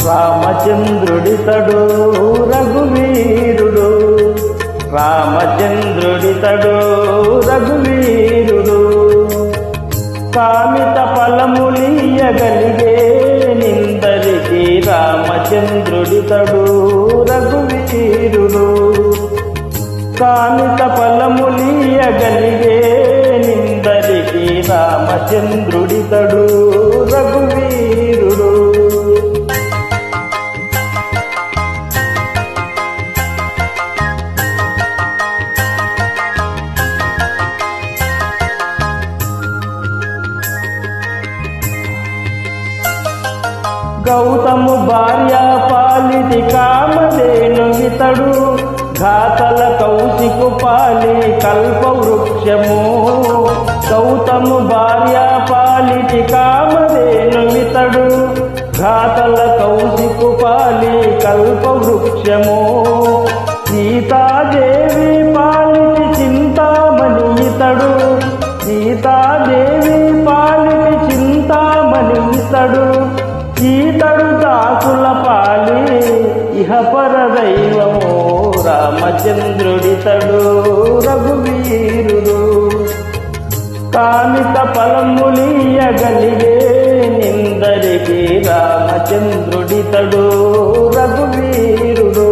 రామచంద్రుడితడు రఘువీరుడు, రామచంద్రుడితడు రఘువీరుడు, కామిత ఫలములియగలిగే నిందరికి రామచంద్రుడితడు రఘువీరుడు, కామిత ఫలములియగలిగే నిందరికి రామచంద్రుడితడు రఘువీరుడు. గౌతము భార్య పాలిటి కామధేనువితడు, ఘాతల కౌశికు పాలి కల్పవృక్షము. గౌతము భార్య పాలిటి కామధేనువితడు, ఘాతల కౌశికు పాలి కల్పవృక్షము. సీతాదేవి పాలిటి చింతామణి ఇతడు, సీతాదేవి పాలిటి చింతామణి ఇతడు, ఈతడు దాసుల పాలి ఇహపర దైవము రామచంద్రుడితడు రఘువీరుడు, కామిత ఫలములియగలిగే నిందరికి రామచంద్రుడితడు రఘువీరుడు.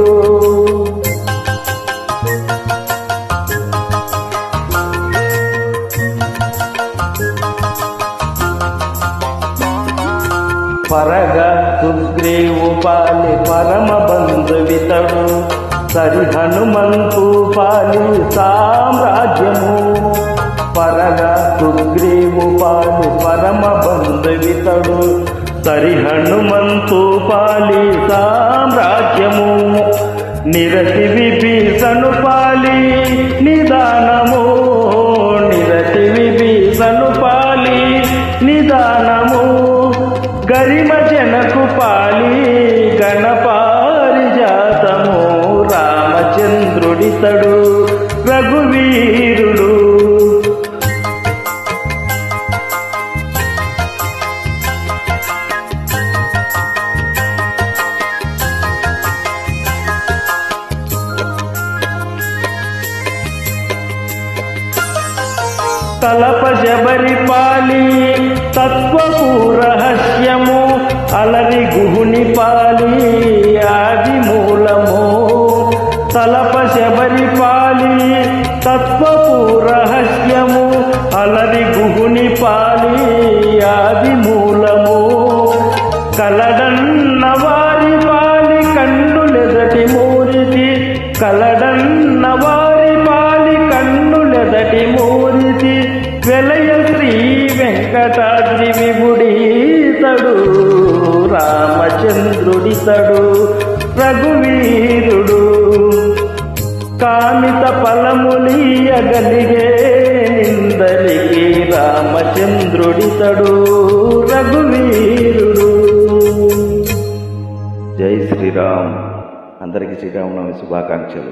పరగ సుగ్రీవు పాలి పరమ బంధువితడు, సరి హనుమంతు పాలి సామ్రాజ్యము. పరగ సుగ్రీవు పాలి పరమ బంధువితడు, సరి హనుమంతు పాలి సామ్రాజ్యము. నిరతి విభీషణు పాలి నిదానము, నిరతి విభీషణు పాలి నిదానము. గరిమ జనకు పాలి గణపారిజాతము రామచంద్రుడితడు రఘువీరుడు. తలప జబరి పాలి తత్వపు రహస్యము, అలరి గుహుని పాలి ఆది మూలము. తలప శబరి పాలి తత్వపు రహస్యము, అలరి గుహుని పాలి ఆది మూలము. కలడన్న వారి పాలి కన్నులెదటి మూరితి, కలడన్న వారి పాలి కన్నులెదటి మూరితి. వెలయ శ్రీ వెంకటాద్రి విభుడీతడు రామచంద్రుడితడు రఘువీరుడు, కామిత ఫలములియగలిగే నిందలికి రామచంద్రుడితడు రఘువీరుడు. జై శ్రీరామ్. అందరికీ శ్రీరామనవమి శుభాకాంక్షలు.